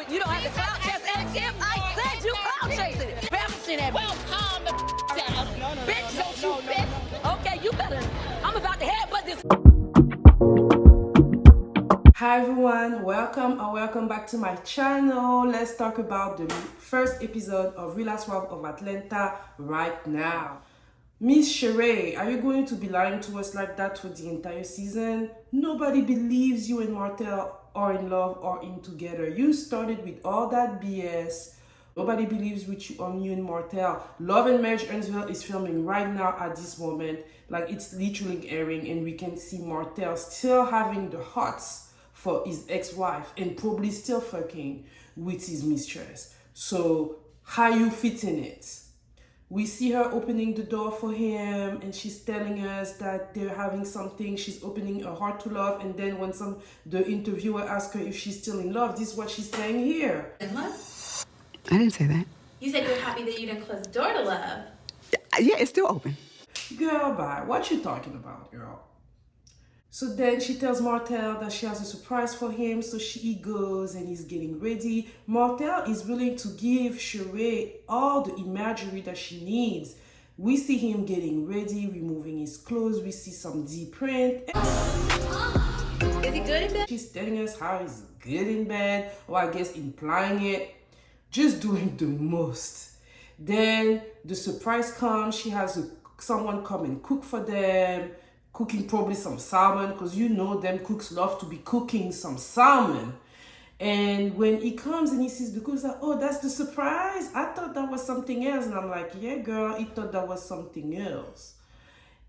You don't have to clout chase. And if I said you clout chasing it, bouncing at me. Well, calm the down. Bitch, don't you bitch. Okay, you better. I'm about to headbutt this. Hi everyone, welcome back to my channel. Let's talk about the first episode of Real Housewives of Atlanta right now. Miss Sheree, are you going to be lying to us like that for the entire season? Nobody believes you and Martell are in love or in together. You started with all that BS. Nobody believes with you on you and Martell. Love Marriage Huntsville is filming right now at this moment. Like, it's literally airing, and we can see Martell still having the hots for his ex-wife and probably still fucking with his mistress. So how you fit in it? We see her opening the door for him, and she's telling us that they're having something. She's opening her heart to love, and then when the interviewer asks her if she's still in love, this is what she's saying here. In love? I didn't say that. You said you're happy that you didn't close the door to love. Yeah, it's still open. Girl, bye. What you talking about, girl? So then she tells Martell that she has a surprise for him, so he goes and he's getting ready. Martell is willing to give Sheree all the imagery that she needs. We see him getting ready, removing his clothes. We see some deep print. Is he good in bed? She's telling us how he's good in bed, or I guess implying it. Just doing the most. Then the surprise comes. She has someone come and cook for them. Cooking probably some salmon, because you know them cooks love to be cooking some salmon. And when he comes and he sees the cook, he's like, oh, that's the surprise? I thought that was something else. And I'm like, yeah, girl, he thought that was something else.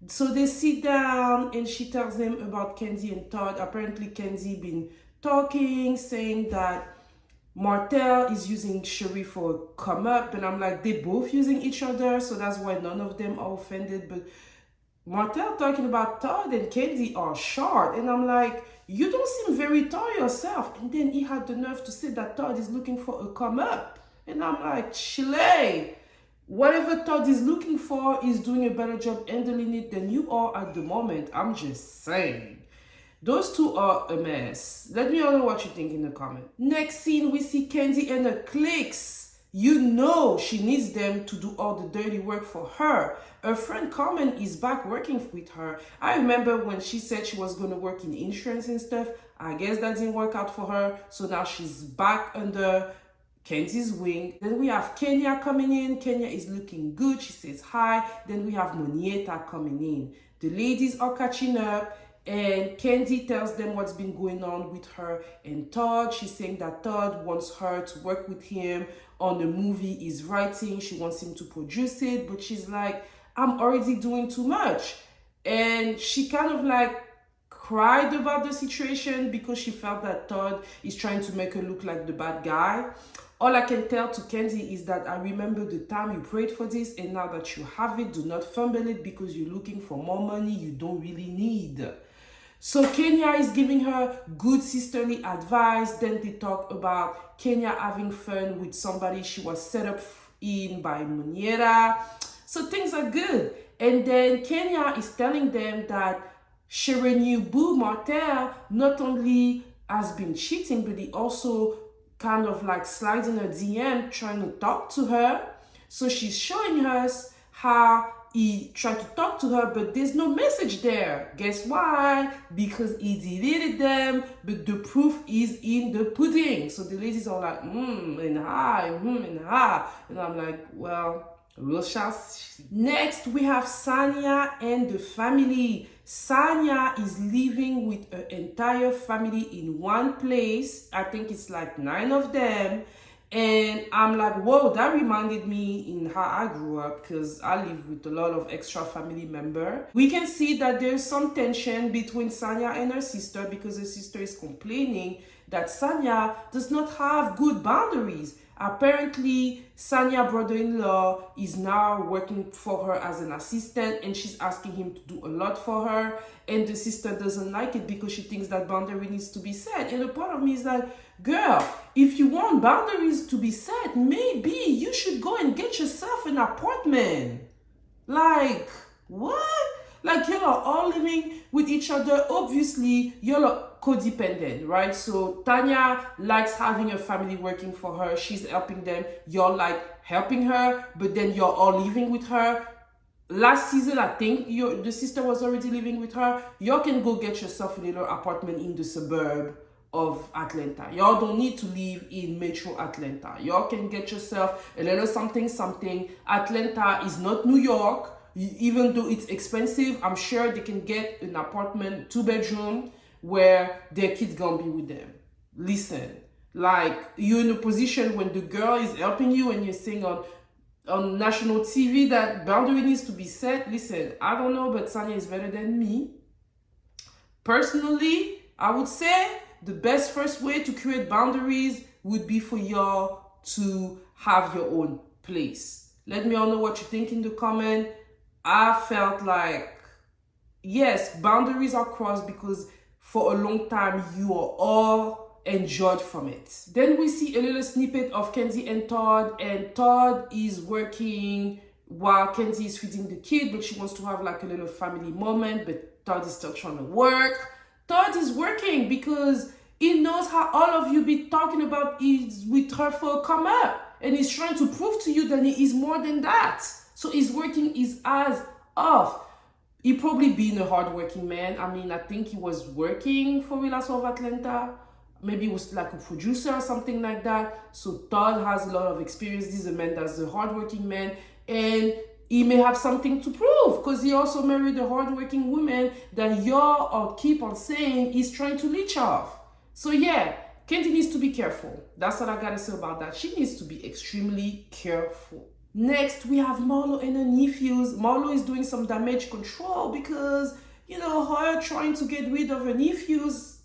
So they sit down and she tells them about Kandi and Todd. Apparently Kandi been talking, saying that Martell is using Sheree for a come up. And I'm like, they both using each other, so that's why none of them are offended. But Martell talking about Todd and Kandi are short. And I'm like, you don't seem very tall yourself. And then he had the nerve to say that Todd is looking for a come up. And I'm like, Chile, whatever Todd is looking for is doing a better job handling it than you are at the moment. I'm just saying. Those two are a mess. Let me know what you think in the comment. Next scene, we see Kandi and her cliques. You know she needs them to do all the dirty work for her. Her friend Carmen is back working with her. I remember when she said she was going to work in insurance and stuff. I guess that didn't work out for her. So now she's back under Kandi's wing. Then we have Kenya coming in. Kenya is looking good. She says hi. Then we have Monyetta coming in. The ladies are catching up. And Kandi tells them what's been going on with her and Todd. She's saying that Todd wants her to work with him on the movie he's writing. She wants him to produce it, but she's like, I'm already doing too much. And she kind of like cried about the situation because she felt that Todd is trying to make her look like the bad guy. All I can tell to Kandi is that I remember the time you prayed for this, and now that you have it, do not fumble it because you're looking for more money you don't really need. So Kenya is giving her good sisterly advice. Then they talk about Kenya having fun with somebody she was set up in by Monyetta. So things are good. And then Kenya is telling them that Sheree new boo Martell not only has been cheating, but he also kind of like slides in her DM trying to talk to her. So she's showing us how he tried to talk to her, but there's no message there. Guess why? Because he deleted them, but the proof is in the pudding. So the ladies are like, and hi, and hi. And I'm like, well, we'll shall see. Next, we have Sanya and the family. Sanya is living with her entire family in one place. I think it's like 9 of them. And I'm like, whoa, that reminded me in how I grew up, because I live with a lot of extra family members. We can see that there's some tension between Sanya and her sister, because her sister is complaining that Sanya does not have good boundaries. Apparently, Sanya's brother-in-law is now working for her as an assistant, and she's asking him to do a lot for her. And the sister doesn't like it because she thinks that boundary needs to be set. And a part of me is like, girl, if you want boundaries to be set, maybe you should go and get yourself an apartment. Like, what? Like, y'all are all living with each other. Obviously, y'all are codependent, right? So Tanya likes having a family working for her. She's helping them. You're like helping her, but then you're all living with her. Last season, I think the sister was already living with her. You can go get yourself a little apartment in the suburb of Atlanta. Y'all don't need to live in metro Atlanta. Y'all can get yourself a little something. Atlanta is not New York. Even though it's expensive, I'm sure they can get an apartment, 2-bedroom, where their kids gonna be with them. Listen, like, you're in a position when the girl is helping you and you're saying on national TV that boundary needs to be set. Listen, I don't know, but Sanya is better than me. Personally, I would say the best first way to create boundaries would be for y'all to have your own place. Let me all know what you think in the comment. I felt like, yes, boundaries are crossed because for a long time you are all enjoyed from it. Then we see a little snippet of Kandi and Todd is working while Kandi is feeding the kid, but she wants to have like a little family moment, but Todd is still trying to work. Todd is working because he knows how all of you be talking about is with her for a come up, and he's trying to prove to you that he is more than that. So he's working his ass off. He probably being a hardworking man. I mean, I think he was working for Real Housewives of Atlanta. Maybe he was like a producer or something like that. So Todd has a lot of experience. This is a man that's a hardworking man, and he may have something to prove because he also married a hardworking woman that y'all all keep on saying he's trying to leech off. So yeah, Kandi needs to be careful. That's what I gotta say about that. She needs to be extremely careful. Next, we have Marlo and her nephews. Marlo is doing some damage control because, you know, her trying to get rid of her nephews,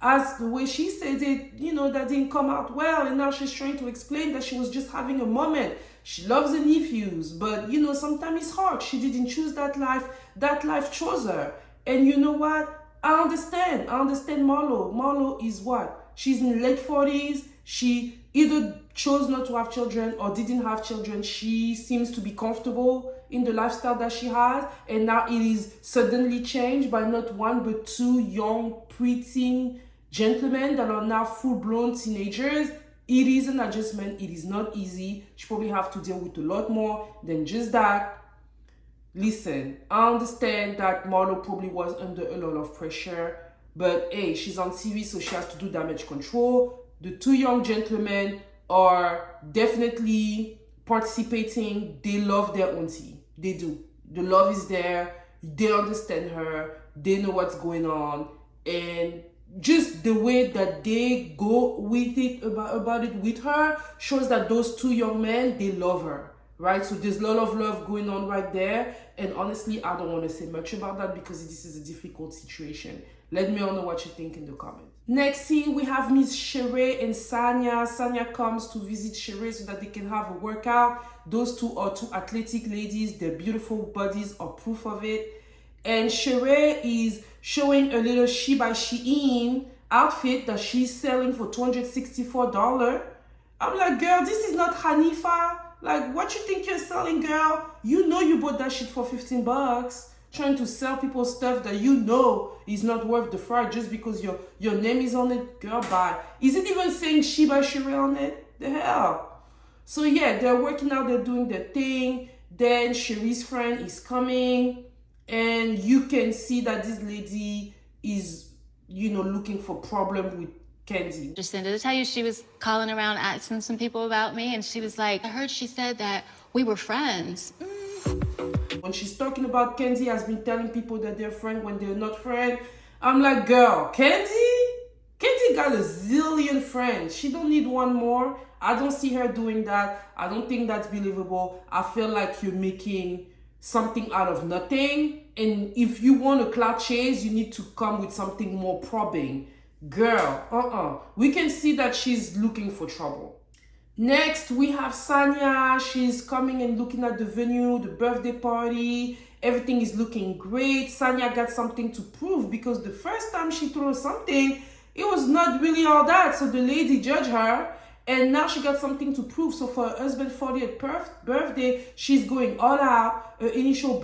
as the way she said it, you know, that didn't come out well. And now she's trying to explain that she was just having a moment. She loves her nephews, but, you know, sometimes it's hard. She didn't choose that life. That life chose her. And you know what? I understand Marlo. Marlo is what? She's in late 40s. She either chose not to have children or didn't have children. She seems to be comfortable in the lifestyle that she has, and now it is suddenly changed by not one but two young preteen gentlemen that are now full-blown teenagers. It is an adjustment. It is not easy. She probably have to deal with a lot more than just that. Listen, I understand that Marlo probably was under a lot of pressure, but hey, she's on TV, so she has to do damage control. The two young gentlemen are definitely participating. They love their auntie. They do. The love is there. They understand her. They know what's going on. And just the way that they go with it, about it with her, shows that those two young men, they love her. Right? So there's a lot of love going on right there. And honestly, I don't want to say much about that because this is a difficult situation. Let me all know what you think in the comments. Next scene, we have Miss Sheree and Sanya. Sanya comes to visit Sheree so that they can have a workout. Those two are two athletic ladies. Their beautiful bodies are proof of it. And Sheree is showing a little She by Shein outfit that she's selling for $264. I'm like, girl, this is not Hanifa. Like, what you think you're selling, girl? You know you bought that shit for $15. Trying to sell people stuff that you know is not worth the fry just because your name is on it. Girl, bye. Is it even saying She by Sheree on it? The hell? So yeah, they're working out, they're doing their thing. Then Sheree's friend is coming, and you can see that this lady is, you know, looking for problem with Kandi. Jacinda, to tell you, she was calling around asking some people about me, and she was like, I heard she said that we were friends. When she's talking about Kandi has been telling people that they're friends when they're not friends. I'm like, girl, Kandi got a zillion friends. She don't need one more. I don't see her doing that. I don't think that's believable. I feel like you're making something out of nothing. And if you want a clout chase, you need to come with something more probing. Girl, we can see that she's looking for trouble. Next, we have Sanya. She's coming and looking at the venue, the birthday party. Everything is looking great. Sanya got something to prove because the first time she threw something, it was not really all that. So the lady judged her And now she got something to prove. So for her husband's 40th birthday, she's going all out. Her initial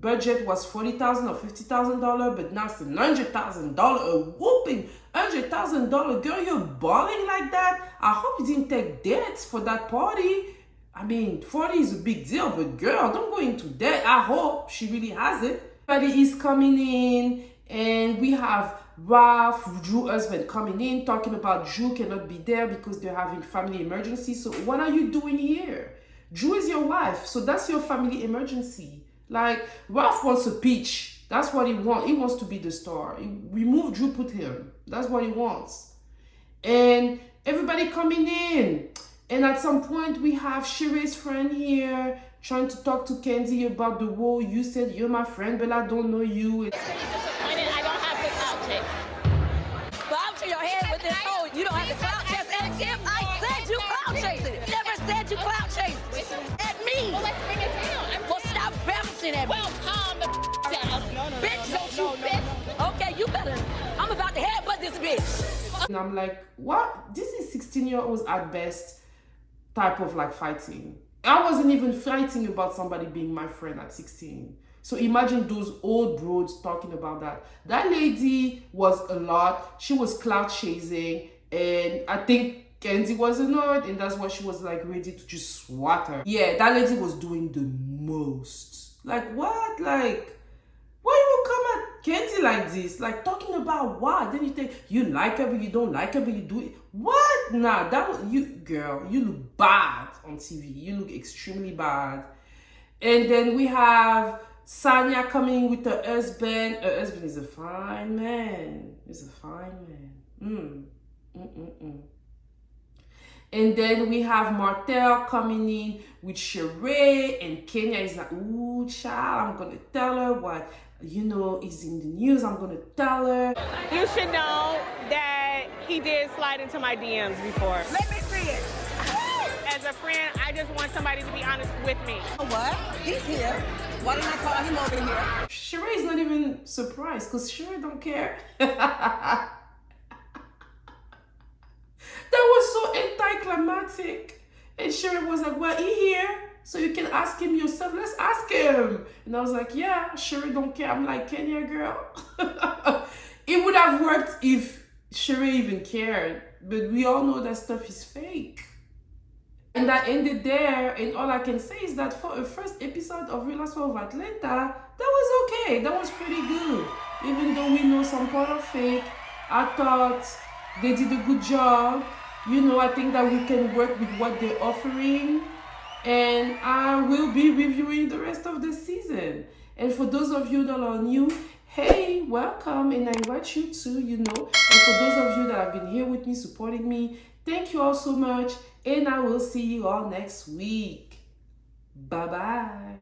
budget was $40,000 or $50,000, but now it's $100,000, a whooping $100,000. Girl, you're balling like that. I hope you didn't take debts for that party. I mean, 40 is a big deal, but girl, don't go into debt. I hope she really has it. Everybody is coming in, and we have Ralph, Drew's husband, coming in, talking about Drew cannot be there because they're having family emergency. So what are you doing here? Drew is your wife, so that's your family emergency. Like, Ralph wants a peach. That's what he wants. He wants to be the star. Remove Drew, put him. That's what he wants. And everybody coming in. And at some point, we have Sheree's friend here trying to talk to Kandi about the whole, you said you're my friend, but I don't know you. I don't have the clout chase. Bob to your head with this whole, you don't have the clout chase. And Kim, I said you clout chasing. Never said you clout chasing. At me. Well, let's bring it down. Well, stop bouncing at me. Well, calm the down. Bitch, don't you bitch. Okay, you better. I'm about to headbutt this bitch. And I'm like, what? This is 16-year-olds at best type of like fighting. I wasn't even fighting about somebody being my friend at 16. So imagine those old broads talking about that. That lady was a lot. She was clout chasing, and I think Kandi was annoyed, and that's why she was like ready to just swat her. Yeah, that lady was doing the most. Like, what? Like, why you come at Kandi like this? Like, talking about what? Then you think you like her, but you don't like her, but you do it. What? Nah, that was you, girl. You look bad on TV. You look extremely bad. And then we have Sanya coming with her husband. Her husband is a fine man. He's a fine man. And then we have Martell coming in with Sheree, and Kenya is like, ooh, child, I'm gonna tell her what, you know, is in the news. I'm gonna tell her. You should know that he did slide into my DMs before. Let me see it. As a friend, I just want somebody to be honest with me. What? He's here. Why don't I call him over here? Sheree's not even surprised because Sheree don't care. That was so anticlimactic. And Sheree was like, well, he here, so you can ask him yourself. Let's ask him. And I was like, yeah, Sheree don't care. I'm like, Kenya, girl. It would have worked if Sheree even cared. But we all know that stuff is fake. And that ended there. And all I can say is that for a first episode of Real Housewives of Atlanta, that was okay. That was pretty good. Even though we know some part of fake, I thought they did a good job. You know, I think that we can work with what they're offering. And I will be reviewing the rest of the season. And for those of you that are new, hey, welcome. And I invite you to, you know. And for those of you that have been here with me, supporting me, thank you all so much. And I will see you all next week. Bye-bye.